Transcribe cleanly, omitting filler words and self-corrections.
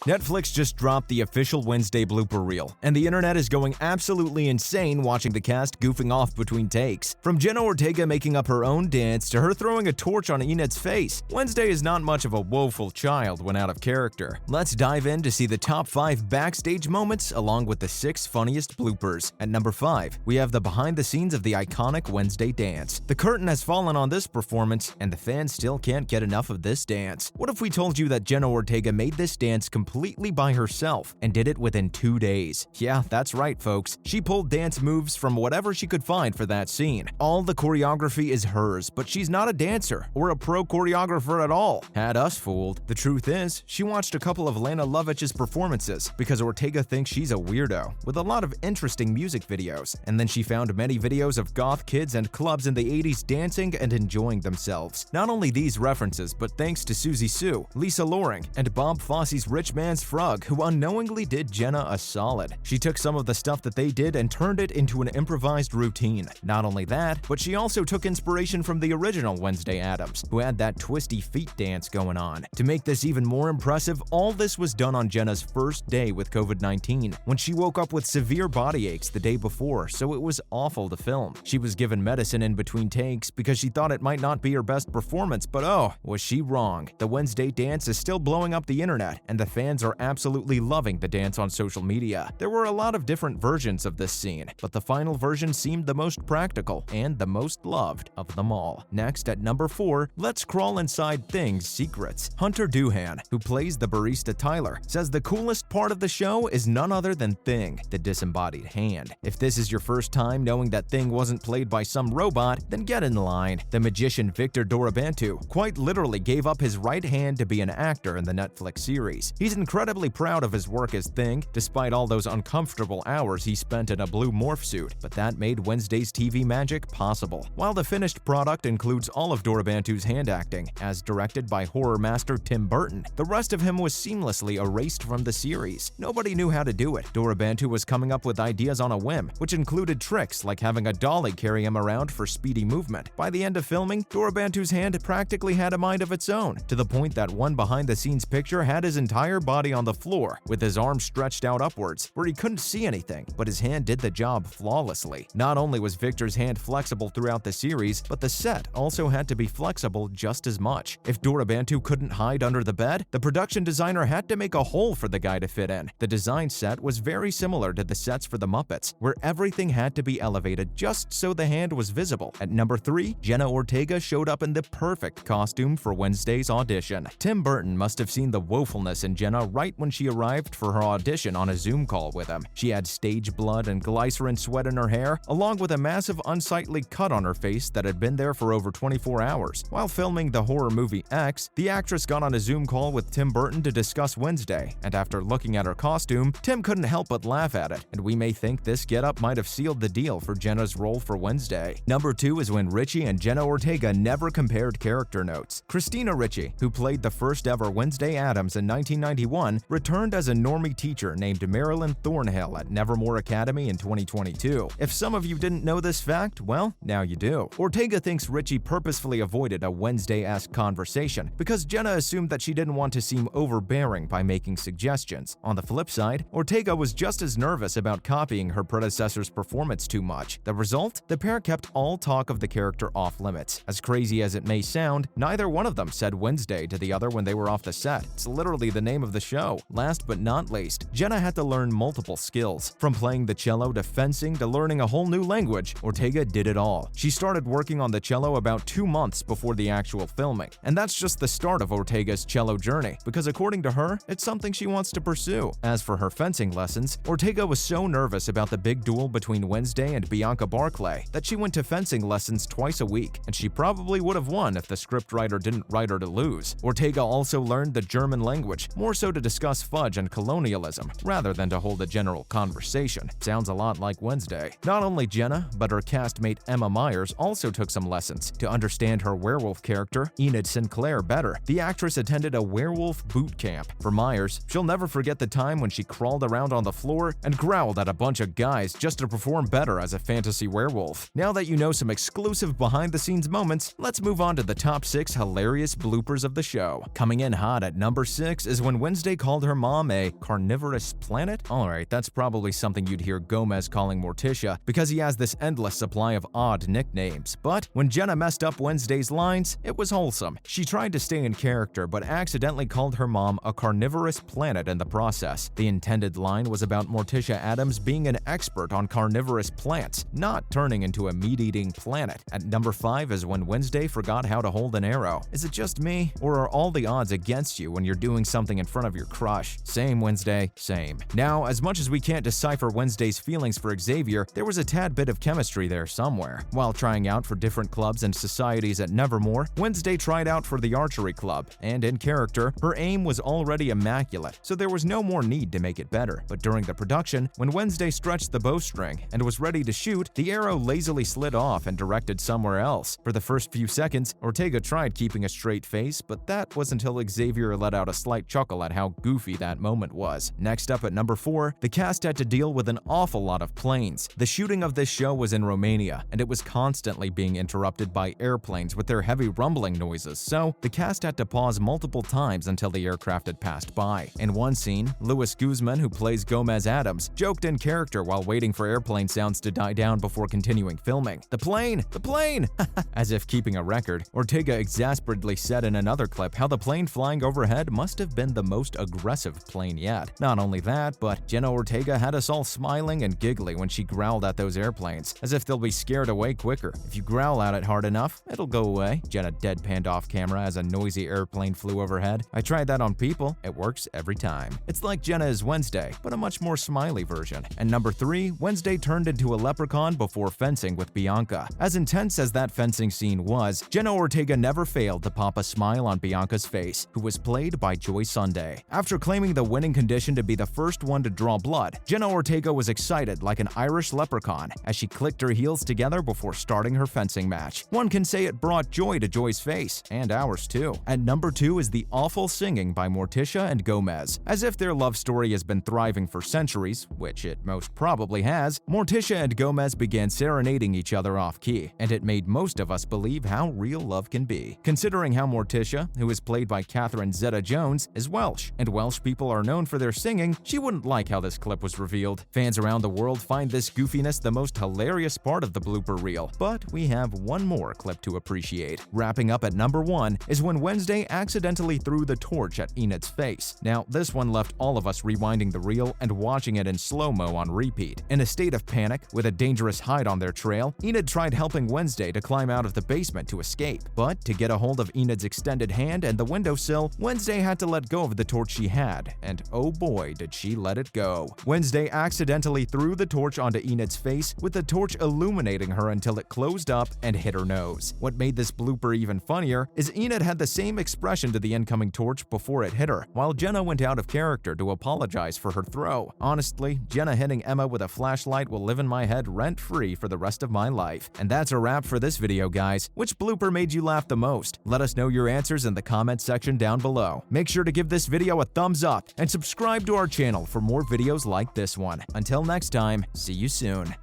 Netflix just dropped the official Wednesday blooper reel, and the internet is going absolutely insane watching the cast goofing off between takes. From Jenna Ortega making up her own dance to her throwing a torch on Enid's face, Wednesday is not much of a woeful child when out of character. Let's dive in to see the top 5 backstage moments along with the 6 funniest bloopers. At number 5, we have the behind the scenes of the iconic Wednesday dance. The curtain has fallen on this performance, and the fans still can't get enough of this dance. What if we told you that Jenna Ortega made this dance completely by herself and did it within 2 days? Yeah, that's right, folks. She pulled dance moves from whatever she could find for that scene. All the choreography is hers, but she's not a dancer or a pro choreographer at all. Had us fooled. The truth is, she watched a couple of Lana Lovich's performances because Ortega thinks she's a weirdo with a lot of interesting music videos, and then she found many videos of goth kids and clubs in the 80s dancing and enjoying themselves. Not only these references, but thanks to Suzy Sue, Lisa Loring, and Bob Fosse's Rich Man's Frog, who unknowingly did Jenna a solid. She took some of the stuff that they did and turned it into an improvised routine. Not only that, but she also took inspiration from the original Wednesday Addams, who had that twisty feet dance going on. To make this even more impressive, all this was done on Jenna's first day with COVID-19, when she woke up with severe body aches the day before, so it was awful to film. She was given medicine in between takes because she thought it might not be her best performance, but oh, was she wrong. The Wednesday dance is still blowing up the internet, and the fans are absolutely loving the dance on social media. There were a lot of different versions of this scene, but the final version seemed the most practical and the most loved of them all. Next, at number 4, let's crawl inside Thing's secrets. Hunter Doohan, who plays the barista Tyler, says the coolest part of the show is none other than Thing, the disembodied hand. If this is your first time knowing that Thing wasn't played by some robot, then get in line. The magician Victor Dorobantu quite literally gave up his right hand to be an actor in the Netflix series. He's incredibly proud of his work as Thing, despite all those uncomfortable hours he spent in a blue morph suit, but that made Wednesday's TV magic possible. While the finished product includes all of Dorobantu's hand acting, as directed by horror master Tim Burton, the rest of him was seamlessly erased from the series. Nobody knew how to do it. Dorobantu was coming up with ideas on a whim, which included tricks like having a dolly carry him around for speedy movement. By the end of filming, Dorobantu's hand practically had a mind of its own, to the point that one behind-the-scenes picture had his entire body on the floor, with his arms stretched out upwards, where he couldn't see anything, but his hand did the job flawlessly. Not only was Victor's hand flexible throughout the series, but the set also had to be flexible just as much. If Dorobantu couldn't hide under the bed, the production designer had to make a hole for the guy to fit in. The design set was very similar to the sets for the Muppets, where everything had to be elevated just so the hand was visible. At number 3, Jenna Ortega showed up in the perfect costume for Wednesday's audition. Tim Burton must have seen the woefulness in Jenna right when she arrived for her audition on a Zoom call with him. She had stage blood and glycerin sweat in her hair, along with a massive unsightly cut on her face that had been there for over 24 hours. While filming the horror movie X, the actress got on a Zoom call with Tim Burton to discuss Wednesday, and after looking at her costume, Tim couldn't help but laugh at it, and we may think this getup might have sealed the deal for Jenna's role for Wednesday. Number 2 is when Richie and Jenna Ortega never compared character notes. Christina Ricci, who played the first ever Wednesday Addams in 1991, returned as a normie teacher named Marilyn Thornhill at Nevermore Academy in 2022. If some of you didn't know this fact, well, now you do. Ortega thinks Richie purposefully avoided a Wednesday-esque conversation because Jenna assumed that she didn't want to seem overbearing by making suggestions. On the flip side, Ortega was just as nervous about copying her predecessor's performance too much. The result? The pair kept all talk of the character off limits. As crazy as it may sound, neither one of them said Wednesday to the other when they were off the set. It's literally the name of the show. Last but not least, Jenna had to learn multiple skills. From playing the cello to fencing to learning a whole new language, Ortega did it all. She started working on the cello about 2 months before the actual filming. And that's just the start of Ortega's cello journey, because according to her, it's something she wants to pursue. As for her fencing lessons, Ortega was so nervous about the big duel between Wednesday and Bianca Barclay that she went to fencing lessons twice a week, and she probably would have won if the scriptwriter didn't write her to lose. Ortega also learned the German language, more so to discuss fudge and colonialism, rather than to hold a general conversation. Sounds a lot like Wednesday. Not only Jenna, but her castmate Emma Myers also took some lessons. To understand her werewolf character, Enid Sinclair, better, the actress attended a werewolf boot camp. For Myers, she'll never forget the time when she crawled around on the floor and growled at a bunch of guys just to perform better as a fantasy werewolf. Now that you know some exclusive behind-the-scenes moments, let's move on to the top 6 hilarious bloopers of the show. Coming in hot at number 6 is when Wednesday called her mom a carnivorous planet? Alright, that's probably something you'd hear Gomez calling Morticia because he has this endless supply of odd nicknames. But when Jenna messed up Wednesday's lines, it was wholesome. She tried to stay in character but accidentally called her mom a carnivorous planet in the process. The intended line was about Morticia Addams being an expert on carnivorous plants, not turning into a meat-eating planet. At number 5 is when Wednesday forgot how to hold an arrow. Is it just me, or are all the odds against you when you're doing something in front of your crush? Same, Wednesday, same. Now, as much as we can't decipher Wednesday's feelings for Xavier, there was a tad bit of chemistry there somewhere. While trying out for different clubs and societies at Nevermore, Wednesday tried out for the archery club, and in character, her aim was already immaculate, so there was no more need to make it better. But during the production, when Wednesday stretched the bowstring and was ready to shoot, the arrow lazily slid off and directed somewhere else. For the first few seconds, Ortega tried keeping a straight face, but that was until Xavier let out a slight chuckle at how goofy that moment was. Next up at number 4, the cast had to deal with an awful lot of planes. The shooting of this show was in Romania, and it was constantly being interrupted by airplanes with their heavy rumbling noises, so the cast had to pause multiple times until the aircraft had passed by. In one scene, Luis Guzman, who plays Gomez Addams, joked in character while waiting for airplane sounds to die down before continuing filming. "The plane! The plane!" As if keeping a record. Ortega exasperatedly said in another clip how the plane flying overhead must have been the most aggressive plane yet. Not only that, but Jenna Ortega had us all smiling and giggly when she growled at those airplanes, as if they'll be scared away quicker. If you growl at it hard enough, it'll go away. Jenna deadpanned off camera as a noisy airplane flew overhead. "I tried that on people. It works every time." It's like Jenna is Wednesday, but a much more smiley version. And number 3, Wednesday turned into a leprechaun before fencing with Bianca. As intense as that fencing scene was, Jenna Ortega never failed to pop a smile on Bianca's face, who was played by Joy Sunday. After claiming the winning condition to be the first one to draw blood, Jenna Ortega was excited like an Irish leprechaun as she clicked her heels together before starting her fencing match. One can say it brought joy to Joy's face, and ours too. At number 2 is the awful singing by Morticia and Gomez. As if their love story has been thriving for centuries, which it most probably has, Morticia and Gomez began serenading each other off-key, and it made most of us believe how real love can be. Considering how Morticia, who is played by Catherine Zeta-Jones, is Welsh, and Welsh people are known for their singing, she wouldn't like how this clip was revealed. Fans around the world find this goofiness the most hilarious part of the blooper reel, but we have one more clip to appreciate. Wrapping up at number 1 is when Wednesday accidentally threw the torch at Enid's face. Now, this one left all of us rewinding the reel and watching it in slow-mo on repeat. In a state of panic, with a dangerous hide on their trail, Enid tried helping Wednesday to climb out of the basement to escape. But to get a hold of Enid's extended hand and the windowsill, Wednesday had to let go of the torch she had, and oh boy did she let it go. Wednesday accidentally threw the torch onto Enid's face, with the torch illuminating her until it closed up and hit her nose. What made this blooper even funnier is Enid had the same expression to the incoming torch before it hit her, while Jenna went out of character to apologize for her throw. Honestly, Jenna hitting Emma with a flashlight will live in my head rent-free for the rest of my life. And that's a wrap for this video, guys. Which blooper made you laugh the most? Let us know your answers in the comment section down below. Make sure to give this video a thumbs up and subscribe to our channel for more videos like this one. Until next time, see you soon.